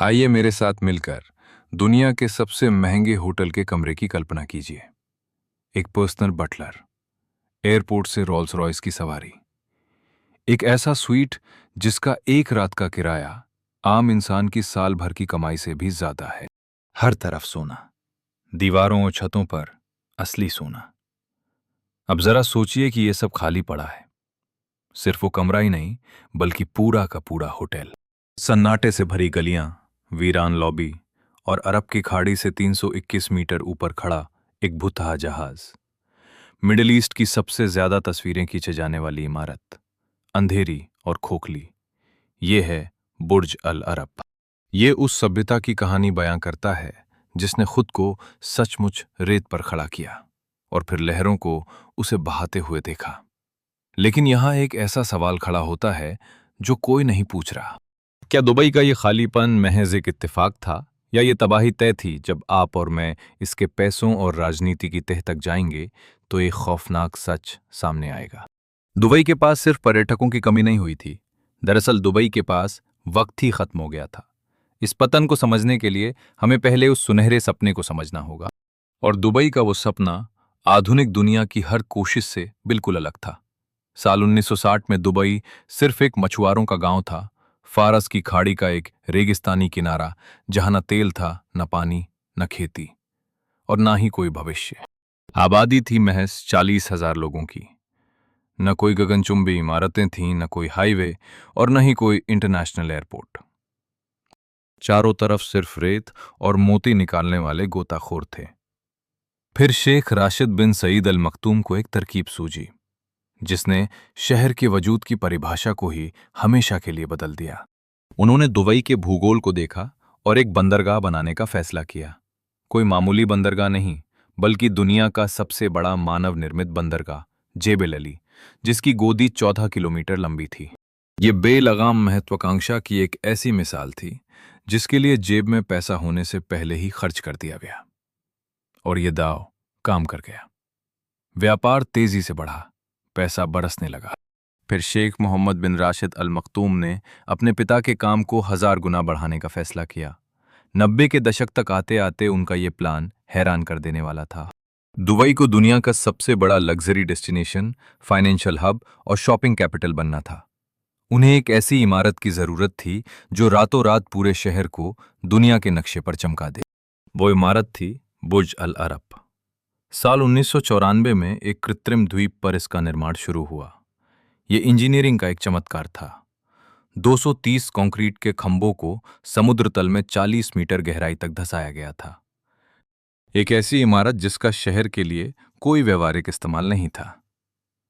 आइए मेरे साथ मिलकर दुनिया के सबसे महंगे होटल के कमरे की कल्पना कीजिए। एक पर्सनल बटलर, एयरपोर्ट से रोल्स रॉयस की सवारी, एक ऐसा स्वीट जिसका एक रात का किराया आम इंसान की साल भर की कमाई से भी ज्यादा है। हर तरफ सोना, दीवारों और छतों पर असली सोना। अब जरा सोचिए कि यह सब खाली पड़ा है। सिर्फ वो कमरा ही नहीं, बल्कि पूरा का पूरा होटल। सन्नाटे से भरी गलियां, वीरान लॉबी और अरब की खाड़ी से 321 मीटर ऊपर खड़ा एक भुतहा जहाज। मिडिल ईस्ट की सबसे ज्यादा तस्वीरें खींचे जाने वाली इमारत, अंधेरी और खोखली। ये है बुर्ज अल अरब। ये उस सभ्यता की कहानी बयां करता है जिसने खुद को सचमुच रेत पर खड़ा किया और फिर लहरों को उसे बहाते हुए देखा। लेकिन यहां एक ऐसा सवाल खड़ा होता है जो कोई नहीं पूछ रहा। क्या दुबई का ये खालीपन महज एक इत्तेफाक था, या ये तबाही तय थी? जब आप और मैं इसके पैसों और राजनीति की तह तक जाएंगे तो एक खौफनाक सच सामने आएगा। दुबई के पास सिर्फ पर्यटकों की कमी नहीं हुई थी। दरअसल दुबई के पास वक्त ही खत्म हो गया था। इस पतन को समझने के लिए हमें पहले उस सुनहरे सपने को समझना होगा। और दुबई का वो सपना आधुनिक दुनिया की हर कोशिश से बिल्कुल अलग था। साल 1960 में दुबई सिर्फ एक मछुआरों का गांव था, फारस की खाड़ी का एक रेगिस्तानी किनारा जहां न तेल था, न पानी, न खेती और ना ही कोई भविष्य। आबादी थी महज 40,000 लोगों की। न कोई गगनचुंबी इमारतें थीं, न कोई हाईवे और न ही कोई इंटरनेशनल एयरपोर्ट। चारों तरफ सिर्फ रेत और मोती निकालने वाले गोताखोर थे। फिर शेख राशिद बिन सईद अल मखतूम को एक तरकीब सूझी जिसने शहर के वजूद की परिभाषा को ही हमेशा के लिए बदल दिया। उन्होंने दुबई के भूगोल को देखा और एक बंदरगाह बनाने का फैसला किया। कोई मामूली बंदरगाह नहीं, बल्कि दुनिया का सबसे बड़ा मानव निर्मित बंदरगाह, जेबेल अली, जिसकी गोदी 14 किलोमीटर लंबी थी। ये बेलगाम महत्वाकांक्षा की एक ऐसी मिसाल थी जिसके लिए जेब में पैसा होने से पहले ही खर्च कर दिया गया। और ये दाव काम कर गया। व्यापार तेजी से बढ़ा, पैसा बरसने लगा। फिर शेख मोहम्मद बिन राशिद अल मखतूम ने अपने पिता के काम को 1000 गुना बढ़ाने का फैसला किया। 90 के दशक तक आते आते उनका यह प्लान हैरान कर देने वाला था। दुबई को दुनिया का सबसे बड़ा लग्जरी डेस्टिनेशन, फाइनेंशियल हब और शॉपिंग कैपिटल बनना था। उन्हें एक ऐसी इमारत की जरूरत थी जो रातों रात पूरे शहर को दुनिया के नक्शे पर चमका दे। वो इमारत थी बुर्ज अल अरब। साल 1994 में एक कृत्रिम द्वीप पर इसका निर्माण शुरू हुआ। यह इंजीनियरिंग का एक चमत्कार था। 230 कंक्रीट के खंभों को समुद्र तल में 40 मीटर गहराई तक धंसाया गया था। एक ऐसी इमारत जिसका शहर के लिए कोई व्यवहारिक इस्तेमाल नहीं था।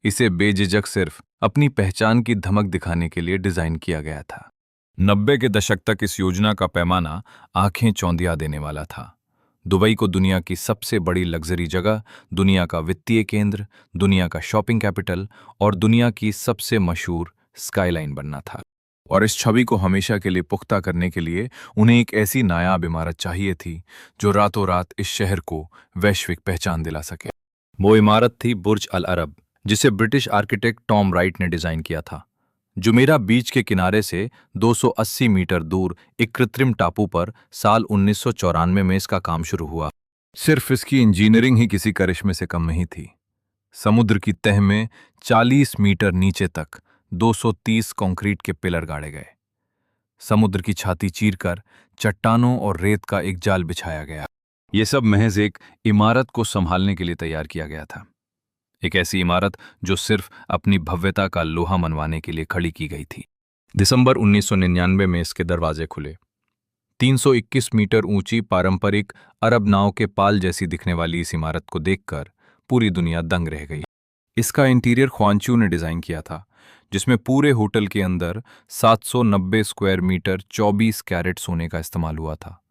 इसे बेझिझक सिर्फ अपनी पहचान की धमक दिखाने के लिए डिजाइन किया गया था। 90 के दशक तक इस योजना का पैमाना आंखें चौंधिया देने वाला था। दुबई को दुनिया की सबसे बड़ी लग्जरी जगह, दुनिया का वित्तीय केंद्र, दुनिया का शॉपिंग कैपिटल और दुनिया की सबसे मशहूर स्काईलाइन बनना था। और इस छवि को हमेशा के लिए पुख्ता करने के लिए उन्हें एक ऐसी नायाब इमारत चाहिए थी जो रातों रात इस शहर को वैश्विक पहचान दिला सके। वो इमारत थी बुर्ज अल अरब, जिसे ब्रिटिश आर्किटेक्ट टॉम राइट ने डिजाइन किया था। जुमेरा बीच के किनारे से 280 मीटर दूर एक कृत्रिम टापू पर साल 1994 में इसका काम शुरू हुआ। सिर्फ इसकी इंजीनियरिंग ही किसी करिश्मे से कम नहीं थी। समुद्र की तह में 40 मीटर नीचे तक 230 कंक्रीट के पिलर गाड़े गए। समुद्र की छाती चीरकर चट्टानों और रेत का एक जाल बिछाया गया। यह सब महज एक इमारत को संभालने के लिए तैयार किया गया था। एक ऐसी इमारत जो सिर्फ अपनी भव्यता का लोहा मनवाने के लिए खड़ी की गई थी। दिसंबर 1999 में इसके दरवाजे खुले। 321 मीटर ऊंची पारंपरिक अरब नाव के पाल जैसी दिखने वाली इस इमारत को देखकर पूरी दुनिया दंग रह गई। इसका इंटीरियर ख्वांचू ने डिजाइन किया था, जिसमें पूरे होटल के अंदर 790 स्क्वायर मीटर 24 कैरेट सोने का इस्तेमाल हुआ था।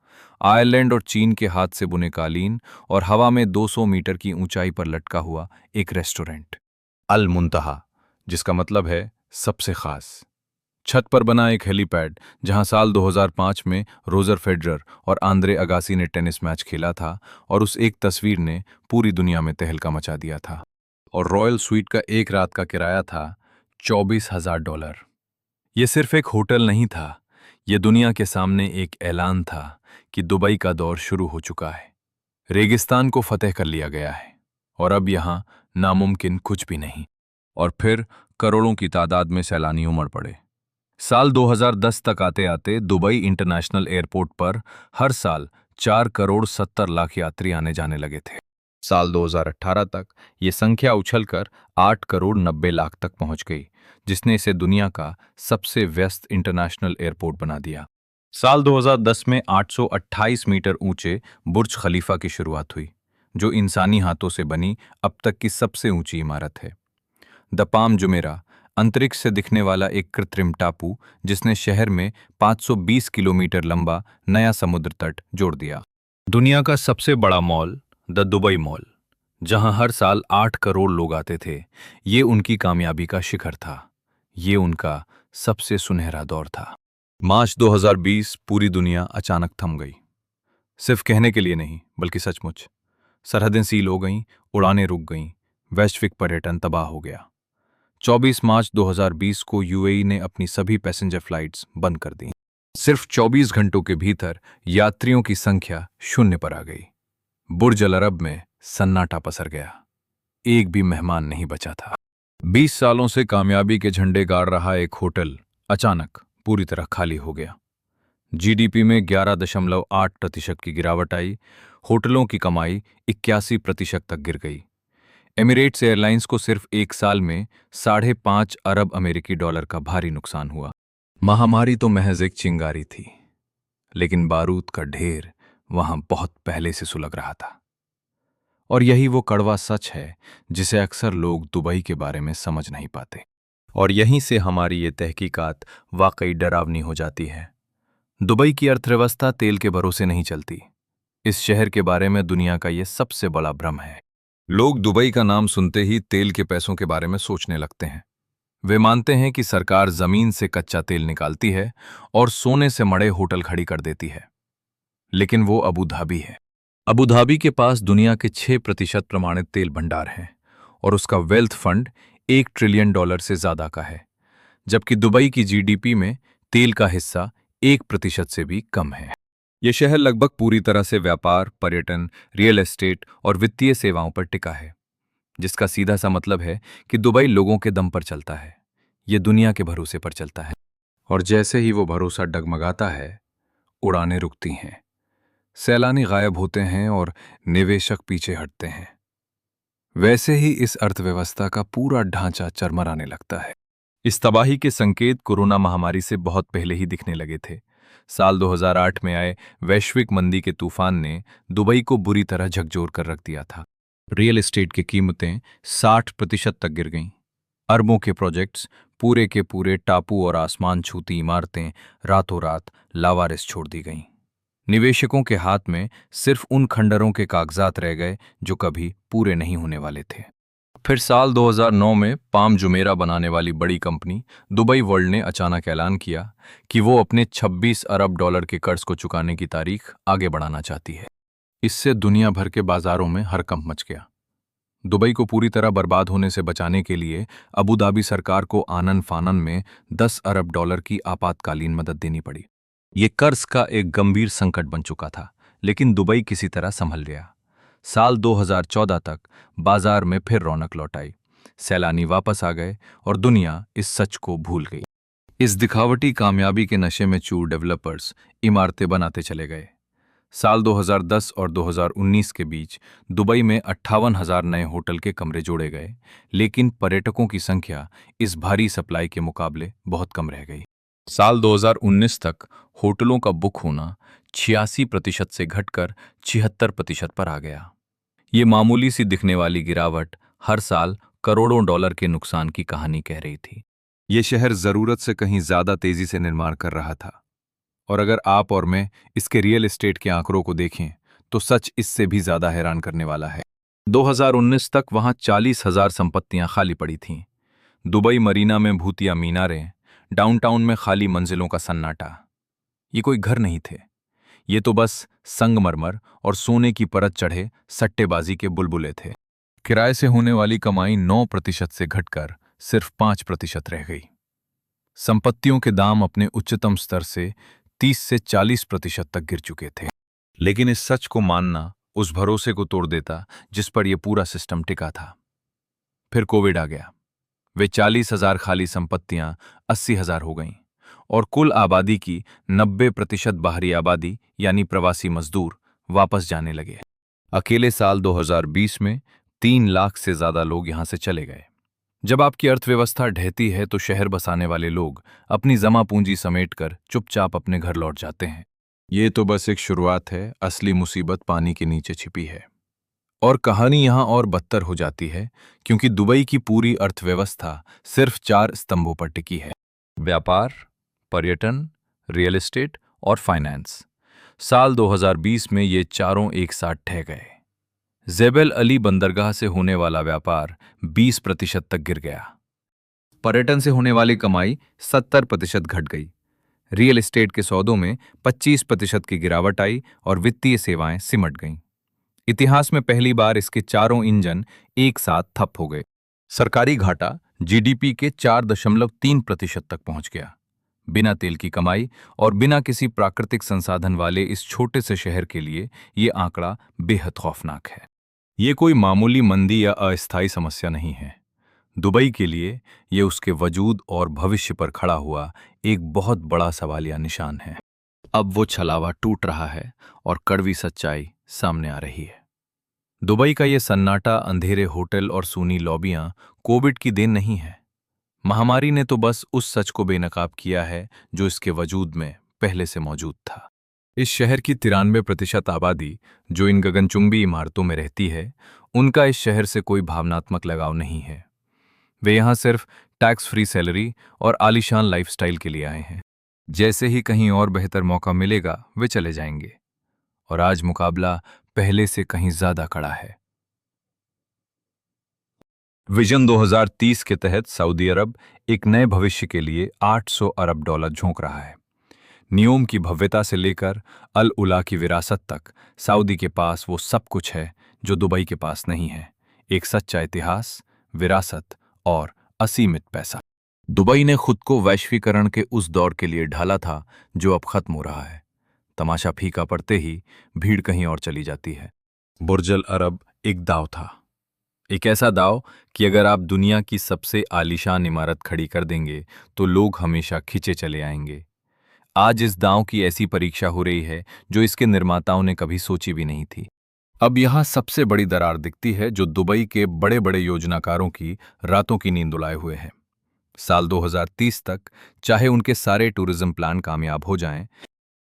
आयरलैंड और चीन के हाथ से बुने कालीन और हवा में 200 मीटर की ऊंचाई पर लटका हुआ एक रेस्टोरेंट, अल मुंतहा, जिसका मतलब है सबसे खास। छत पर बना एक हेलीपैड जहां साल 2005 में रोजर फेडरर और आंद्रे अगासी ने टेनिस मैच खेला था, और उस एक तस्वीर ने पूरी दुनिया में तहलका मचा दिया था। और रॉयल स्वीट का एक रात का किराया था $24,000। यह सिर्फ एक होटल नहीं था, ये दुनिया के सामने एक ऐलान था कि दुबई का दौर शुरू हो चुका है। रेगिस्तान को फतेह कर लिया गया है और अब यहाँ नामुमकिन कुछ भी नहीं। और फिर करोड़ों की तादाद में सैलानी उमड़ पड़े। साल 2010 तक आते आते दुबई इंटरनेशनल एयरपोर्ट पर हर साल 4 करोड़ 70 लाख यात्री आने जाने लगे थे। साल 2018 तक ये संख्या उछलकर 8 करोड़ 90 लाख तक पहुंच गई, जिसने इसे दुनिया का सबसे व्यस्त इंटरनेशनल एयरपोर्ट बना दिया। साल 2010 में 828 मीटर ऊंचे बुर्ज खलीफा की शुरुआत हुई, जो इंसानी हाथों से बनी अब तक की सबसे ऊंची इमारत है। द पाम जुमेरा अंतरिक्ष से दिखने वाला एक कृत्रिम टापू, जिसने शहर में 520 किलोमीटर लंबा नया समुद्र तट जोड़ दिया। दुनिया का सबसे बड़ा मॉल द दुबई मॉल, जहां हर साल 8 करोड़ लोग आते थे, ये उनकी कामयाबी का शिखर था। ये उनका सबसे सुनहरा दौर था। मार्च 2020 पूरी दुनिया अचानक थम गई। सिर्फ कहने के लिए नहीं, बल्कि सचमुच। सरहदें सील हो गईं, उड़ानें रुक गईं, वैश्विक पर्यटन तबाह हो गया। 24 मार्च 2020 को यूएई ने अपनी सभी पैसेंजर फ्लाइट्स बंद कर दी। सिर्फ 24 घंटों के भीतर यात्रियों की संख्या 0 पर आ गई। बुर्ज अल अरब में सन्नाटा पसर गया। एक भी मेहमान नहीं बचा था। 20 सालों से कामयाबी के झंडे गाड़ रहा एक होटल अचानक पूरी तरह खाली हो गया। जीडीपी में 11.8% की गिरावट आई। होटलों की कमाई 81% तक गिर गई। एमिरेट्स एयरलाइंस को सिर्फ एक साल में 5.5 अरब अमेरिकी डॉलर का भारी नुकसान हुआ। महामारी तो महज एक चिंगारी थी, लेकिन बारूद का ढेर वहां बहुत पहले से सुलग रहा था। और यही वो कड़वा सच है जिसे अक्सर लोग दुबई के बारे में समझ नहीं पाते। और यहीं से हमारी ये तहकीकात वाकई डरावनी हो जाती है। दुबई की अर्थव्यवस्था तेल के भरोसे नहीं चलती। इस शहर के बारे में दुनिया का ये सबसे बड़ा भ्रम है। लोग दुबई का नाम सुनते ही तेल के पैसों के बारे में सोचने लगते हैं। वे मानते हैं कि सरकार जमीन से कच्चा तेल निकालती है और सोने से मढ़े होटल खड़ी कर देती है। लेकिन वो अबू धाबी है। अबू धाबी के पास दुनिया के 6% प्रमाणित तेल भंडार हैं और उसका वेल्थ फंड $1 ट्रिलियन से ज्यादा का है, जबकि दुबई की जीडीपी में तेल का हिस्सा 1% से भी कम है। यह शहर लगभग पूरी तरह से व्यापार, पर्यटन, रियल एस्टेट और वित्तीय सेवाओं पर टिका है, जिसका सीधा सा मतलब है कि दुबई लोगों के दम पर चलता है। ये दुनिया के भरोसे पर चलता है। और जैसे ही वो भरोसा डगमगाता है, उड़ानें रुकती हैं, सैलानी गायब होते हैं और निवेशक पीछे हटते हैं। वैसे ही इस अर्थव्यवस्था का पूरा ढांचा चरमराने लगता है। इस तबाही के संकेत कोरोना महामारी से बहुत पहले ही दिखने लगे थे। साल 2008 में आए वैश्विक मंदी के तूफान ने दुबई को बुरी तरह झकझोर कर रख दिया था। रियल एस्टेट की कीमतें 60% तक गिर गईं। अरबों के प्रोजेक्ट्स, पूरे के पूरे टापू और आसमान छूती इमारतें रातों रात लावारिस छोड़ दी गईं। निवेशकों के हाथ में सिर्फ उन खंडरों के कागजात रह गए जो कभी पूरे नहीं होने वाले थे। फिर साल 2009 में पाम जुमेरा बनाने वाली बड़ी कंपनी दुबई वर्ल्ड ने अचानक ऐलान किया कि वो अपने 26 अरब डॉलर के कर्ज को चुकाने की तारीख आगे बढ़ाना चाहती है। इससे दुनिया भर के बाजारों में हड़कंप मच गया। दुबई को पूरी तरह बर्बाद होने से बचाने के लिए अबू धाबी सरकार को आनन फानन में 10 अरब डॉलर की आपातकालीन मदद देनी पड़ी। ये कर्ज का एक गंभीर संकट बन चुका था, लेकिन दुबई किसी तरह संभल गया। साल 2014 तक बाजार में फिर रौनक लौट आई। सैलानी वापस आ गए और दुनिया इस सच को भूल गई। इस दिखावटी कामयाबी के नशे में चूर डेवलपर्स इमारतें बनाते चले गए। साल 2010 और 2019 के बीच दुबई में 58,000 नए होटल के कमरे जोड़े गए, लेकिन पर्यटकों की संख्या इस भारी सप्लाई के मुकाबले बहुत कम रह गई। साल 2019 तक होटलों का बुक होना 86% से घटकर 76% पर आ गया। ये मामूली सी दिखने वाली गिरावट हर साल करोड़ों डॉलर के नुकसान की कहानी कह रही थी। ये शहर जरूरत से कहीं ज्यादा तेजी से निर्माण कर रहा था, और अगर आप और मैं इसके रियल एस्टेट के आंकड़ों को देखें तो सच इससे भी ज्यादा हैरान करने वाला है। 2019 तक वहां 40,000 संपत्तियां खाली पड़ी थीं। दुबई मरीना में भूतिया मीनारें, डाउनटाउन में खाली मंजिलों का सन्नाटा। ये कोई घर नहीं थे, ये तो बस संगमरमर और सोने की परत चढ़े सट्टेबाजी के बुलबुले थे। किराए से होने वाली कमाई 9% से घटकर सिर्फ 5% रह गई। संपत्तियों के दाम अपने उच्चतम स्तर से 30 से 40% तक गिर चुके थे। लेकिन इस सच को मानना उस भरोसे को तोड़ देता जिस पर यह पूरा सिस्टम टिका था। फिर कोविड आ गया। वे 40,000 खाली संपत्तियां 80,000 हो गईं और कुल आबादी की 90% बाहरी आबादी यानी प्रवासी मजदूर वापस जाने लगे। अकेले साल 2020 में 3 लाख से ज्यादा लोग यहां से चले गए। जब आपकी अर्थव्यवस्था ढहती है तो शहर बसाने वाले लोग अपनी जमा पूंजी समेटकर चुपचाप अपने घर लौट जाते हैं। ये तो बस एक शुरुआत है, असली मुसीबत पानी के नीचे छिपी है। और कहानी यहां और बदतर हो जाती है क्योंकि दुबई की पूरी अर्थव्यवस्था सिर्फ 4 स्तंभों पर टिकी है: व्यापार, पर्यटन, रियल एस्टेट और फाइनेंस। साल 2020 में ये चारों एक साथ ढह गए। जेबल अली बंदरगाह से होने वाला व्यापार 20% तक गिर गया। पर्यटन से होने वाली कमाई 70% घट गई। रियल एस्टेट के सौदों में 25% की गिरावट आई और वित्तीय सेवाएं सिमट गईं। इतिहास में पहली बार इसके चारों इंजन एक साथ ठप हो गए। सरकारी घाटा जीडीपी के 4.3% तक पहुंच गया। बिना तेल की कमाई और बिना किसी प्राकृतिक संसाधन वाले इस छोटे से शहर के लिए ये आंकड़ा बेहद खौफनाक है। ये कोई मामूली मंदी या अस्थायी समस्या नहीं है। दुबई के लिए ये उसके वजूद और भविष्य पर खड़ा हुआ एक बहुत बड़ा सवालिया निशान है। अब वो छलावा टूट रहा है और कड़वी सच्चाई सामने आ रही है। दुबई का ये सन्नाटा, अंधेरे होटल और सूनी लॉबियां कोविड की देन नहीं है। महामारी ने तो बस उस सच को बेनकाब किया है जो इसके वजूद में पहले से मौजूद था। इस शहर की 93% आबादी जो इन गगनचुंबी इमारतों में रहती है, उनका इस शहर से कोई भावनात्मक लगाव नहीं है। वे यहां सिर्फ टैक्स फ्री सैलरी और आलीशान लाइफस्टाइल के लिए आए हैं। जैसे ही कहीं और बेहतर मौका मिलेगा वे चले जाएंगे। और आज मुकाबला पहले से कहीं ज्यादा कड़ा है। विजन 2030 के तहत सऊदी अरब एक नए भविष्य के लिए $800 अरब झोंक रहा है। नियोम की भव्यता से लेकर अल उला की विरासत तक सऊदी के पास वो सब कुछ है जो दुबई के पास नहीं है: एक सच्चा इतिहास, विरासत और असीमित पैसा। दुबई ने खुद को वैश्वीकरण के उस दौर के लिए ढाला था जो अब खत्म हो रहा है। तमाशा फीका पड़ते ही भीड़ कहीं और चली जाती है। बुर्ज अल अरब एक दाव था, एक ऐसा दाव कि अगर आप दुनिया की सबसे आलीशान इमारत खड़ी कर देंगे तो लोग हमेशा खिंचे चले आएंगे। आज इस दांव की ऐसी परीक्षा हो रही है जो इसके निर्माताओं ने कभी सोची भी नहीं थी। अब यहां सबसे बड़ी दरार दिखती है जो दुबई के बड़े बड़े योजनाकारों की रातों की नींद उड़ाए हुए है। साल 2030 तक चाहे उनके सारे टूरिज्म प्लान कामयाब हो जाएं,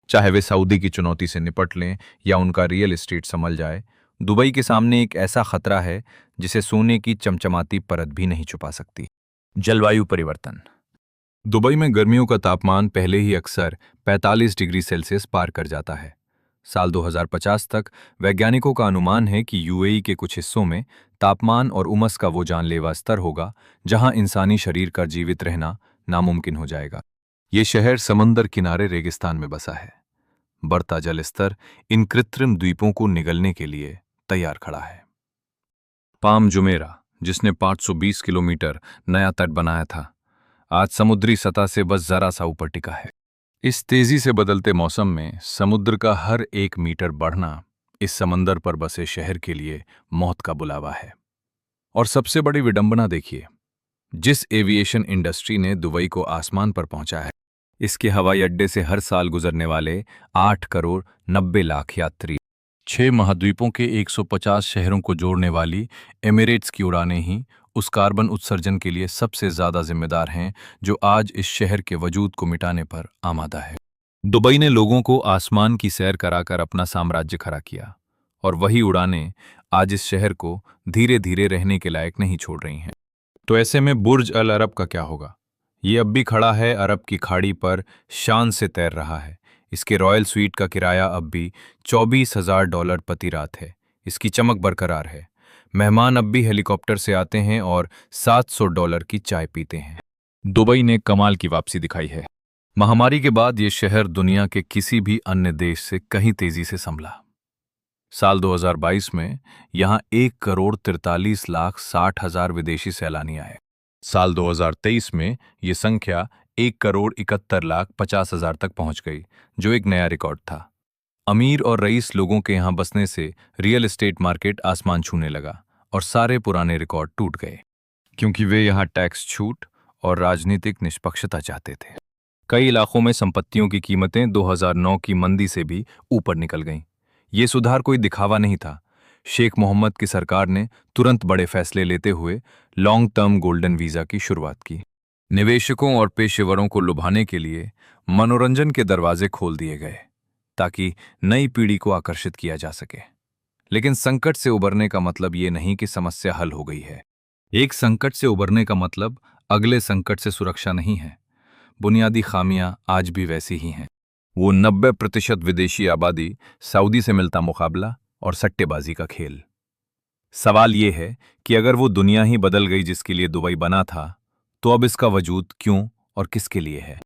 चाहे वे सऊदी की चुनौती से निपट लें या उनका रियल एस्टेट संभल जाए, दुबई के सामने एक ऐसा खतरा है जिसे सोने की चमचमाती परत भी नहीं छुपा सकती: जलवायु परिवर्तन। दुबई में गर्मियों का तापमान पहले ही अक्सर 45 डिग्री सेल्सियस पार कर जाता है। साल 2050 तक वैज्ञानिकों का अनुमान है कि यूएई के कुछ हिस्सों में तापमान और उमस का वो जानलेवा स्तर होगा जहां इंसानी शरीर का जीवित रहना नामुमकिन हो जाएगा। ये शहर समंदर किनारे रेगिस्तान में बसा है। बढ़ता जल स्तर इन कृत्रिम द्वीपों को निगलने के लिए तैयार खड़ा है। पाम जुमेरा, जिसने 520 किलोमीटर नया तट बनाया था, आज समुद्री सतह से बस जरा सा ऊपर टिका है। इस तेजी से बदलते मौसम में समुद्र का हर 1 मीटर बढ़ना इस समंदर पर बसे शहर के लिए मौत का बुलावा है। और सबसे बड़ी विडंबना देखिए, जिस एविएशन इंडस्ट्री ने दुबई को आसमान पर पहुंचा है, इसके हवाई अड्डे से हर साल गुजरने वाले 8 करोड़ 90 लाख यात्री, 6 महाद्वीपों के 150 शहरों को जोड़ने वाली एमिरेट्स की उड़ानें ही उस कार्बन उत्सर्जन के लिए सबसे ज्यादा जिम्मेदार हैं जो आज इस शहर के वजूद को मिटाने पर आमादा है। दुबई ने लोगों को आसमान की सैर कराकर अपना साम्राज्य खड़ा किया और वही उड़ानें आज इस शहर को धीरे धीरे रहने के लायक नहीं छोड़ रही हैं। तो ऐसे में बुर्ज अल अरब का क्या होगा? ये अब भी खड़ा है, अरब की खाड़ी पर शान से तैर रहा है। इसके रॉयल स्वीट का किराया अब भी $24,000 प्रति रात है। इसकी चमक बरकरार है। मेहमान अब भी हेलीकॉप्टर से आते हैं और $700 की चाय पीते हैं। दुबई ने कमाल की वापसी दिखाई है। महामारी के बाद ये शहर दुनिया के किसी भी अन्य देश से कहीं तेजी से संभला। साल 2022 में यहां 1,43,60,000 विदेशी सैलानी आए। साल 2023 में ये संख्या 1,71,50,000 तक पहुंच गई, जो एक नया रिकॉर्ड था। अमीर और रईस लोगों के यहां बसने से रियल एस्टेट मार्केट आसमान छूने लगा और सारे पुराने रिकॉर्ड टूट गए, क्योंकि वे यहां टैक्स छूट और राजनीतिक निष्पक्षता चाहते थे। कई इलाकों में संपत्तियों की कीमतें 2009 की मंदी से भी ऊपर निकल गईं। ये सुधार कोई दिखावा नहीं था। शेख मोहम्मद की सरकार ने तुरंत बड़े फैसले लेते हुए लॉन्ग टर्म गोल्डन वीजा की शुरुआत की। निवेशकों और पेशेवरों को लुभाने के लिए मनोरंजन के दरवाजे खोल दिए गए, ताकि नई पीढ़ी को आकर्षित किया जा सके। लेकिन संकट से उबरने का मतलब ये नहीं कि समस्या हल हो गई है। एक संकट से उबरने का मतलब अगले संकट से सुरक्षा नहीं है। बुनियादी खामियां आज भी वैसी ही हैं। वो 90% विदेशी आबादी, सऊदी से मिलता मुकाबला और सट्टेबाजी का खेल। सवाल ये है कि अगर वो दुनिया ही बदल गई जिसके लिए दुबई बना था, तो अब इसका वजूद क्यों और किसके लिए है?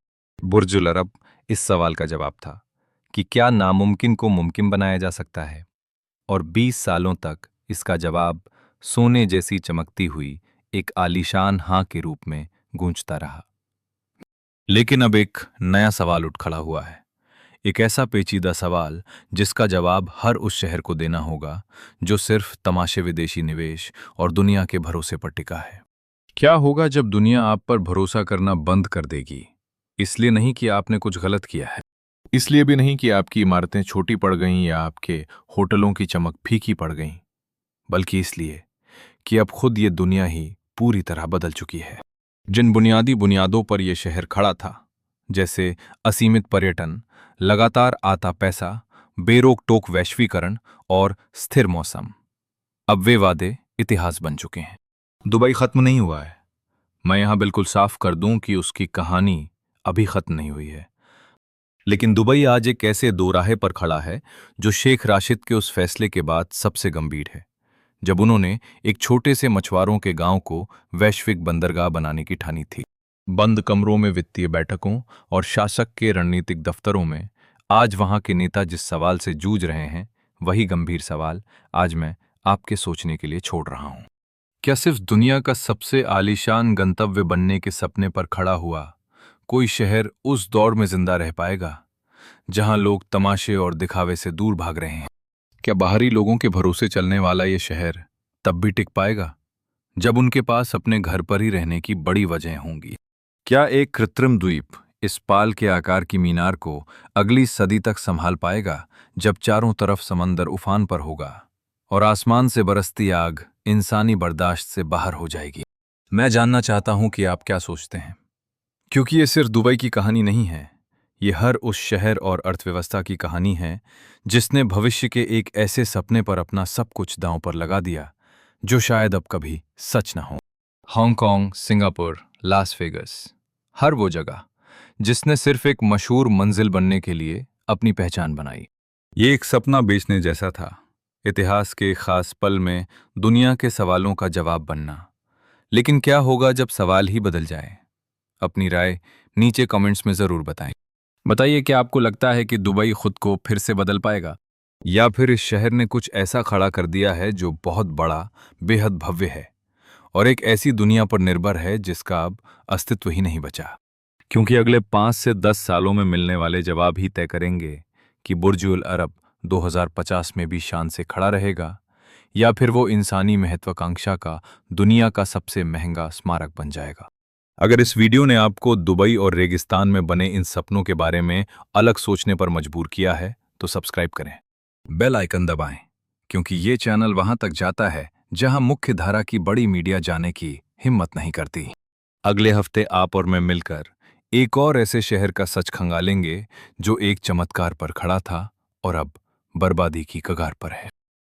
बुर्जुल अरब इस सवाल का जवाब था कि क्या नामुमकिन को मुमकिन बनाया जा सकता है, और 20 सालों तक इसका जवाब सोने जैसी चमकती हुई एक आलीशान हाँ के रूप में गूंजता रहा। लेकिन अब एक नया सवाल उठ खड़ा हुआ है, एक ऐसा पेचीदा सवाल जिसका जवाब हर उस शहर को देना होगा जो सिर्फ तमाशे विदेशी निवेश और दुनिया के भरोसे पर टिका है। क्या होगा जब दुनिया आप पर भरोसा करना बंद कर देगी? इसलिए नहीं कि आपने कुछ गलत किया है, इसलिए भी नहीं कि आपकी इमारतें छोटी पड़ गईं या आपके होटलों की चमक फीकी पड़ गईं, बल्कि इसलिए कि अब खुद ये दुनिया ही पूरी तरह बदल चुकी है। जिन बुनियादी बुनियादों पर यह शहर खड़ा था, जैसे असीमित पर्यटन, लगातार आता पैसा, बेरोक टोक वैश्वीकरण और स्थिर मौसम, अब वे वादे इतिहास बन चुके हैं। दुबई खत्म नहीं हुआ है। मैं यहां बिल्कुल साफ कर दूं कि उसकी कहानी अभी खत्म नहीं हुई है। लेकिन दुबई आज एक ऐसे दोराहे पर खड़ा है जो शेख राशिद के उस फैसले के बाद सबसे गंभीर है, जब उन्होंने एक छोटे से मछुआरों के गांव को वैश्विक बंदरगाह बनाने की ठानी थी। बंद कमरों में वित्तीय बैठकों और शासक के रणनीतिक दफ्तरों में आज वहां के नेता जिस सवाल से जूझ रहे हैं, वही गंभीर सवाल आज मैं आपके सोचने के लिए छोड़ रहा हूं। क्या सिर्फ दुनिया का सबसे आलीशान गंतव्य बनने के सपने पर खड़ा हुआ कोई शहर उस दौर में जिंदा रह पाएगा जहां लोग तमाशे और दिखावे से दूर भाग रहे हैं? क्या बाहरी लोगों के भरोसे चलने वाला ये शहर तब भी टिक पाएगा जब उनके पास अपने घर पर ही रहने की बड़ी वजह होंगी? क्या एक कृत्रिम द्वीप इस पाल के आकार की मीनार को अगली सदी तक संभाल पाएगा जब चारों तरफ समंदर उफान पर होगा और आसमान से बरसती आग इंसानी बर्दाश्त से बाहर हो जाएगी? मैं जानना चाहता हूं कि आप क्या सोचते हैं, क्योंकि ये सिर्फ दुबई की कहानी नहीं है। ये हर उस शहर और अर्थव्यवस्था की कहानी है जिसने भविष्य के एक ऐसे सपने पर अपना सब कुछ दांव पर लगा दिया जो शायद अब कभी सच न हो। हांगकांग, सिंगापुर, लास वेगस, हर वो जगह जिसने सिर्फ एक मशहूर मंजिल बनने के लिए अपनी पहचान बनाई। ये एक सपना बेचने जैसा था, इतिहास के खास पल में दुनिया के सवालों का जवाब बनना। लेकिन क्या होगा जब सवाल ही बदल जाए? अपनी राय नीचे कमेंट्स में जरूर बताएं। बताइए, क्या आपको लगता है कि दुबई खुद को फिर से बदल पाएगा, या फिर इस शहर ने कुछ ऐसा खड़ा कर दिया है जो बहुत बड़ा, बेहद भव्य है और एक ऐसी दुनिया पर निर्भर है जिसका अब अस्तित्व ही नहीं बचा? क्योंकि अगले 5 से 10 सालों में मिलने वाले जवाब ही तय करेंगे कि बुर्ज अल अरब 2050 में भी शान से खड़ा रहेगा, या फिर वो इंसानी महत्वाकांक्षा का दुनिया का सबसे महंगा स्मारक बन जाएगा। अगर इस वीडियो ने आपको दुबई और रेगिस्तान में बने इन सपनों के बारे में अलग सोचने पर मजबूर किया है, तो सब्सक्राइब करें, बेल आइकन दबाएं, क्योंकि ये चैनल वहां तक जाता है जहां मुख्य धारा की बड़ी मीडिया जाने की हिम्मत नहीं करती। अगले हफ्ते आप और मैं मिलकर एक और ऐसे शहर का सच खंगालेंगे जो एक चमत्कार पर खड़ा था और अब बर्बादी की कगार पर है।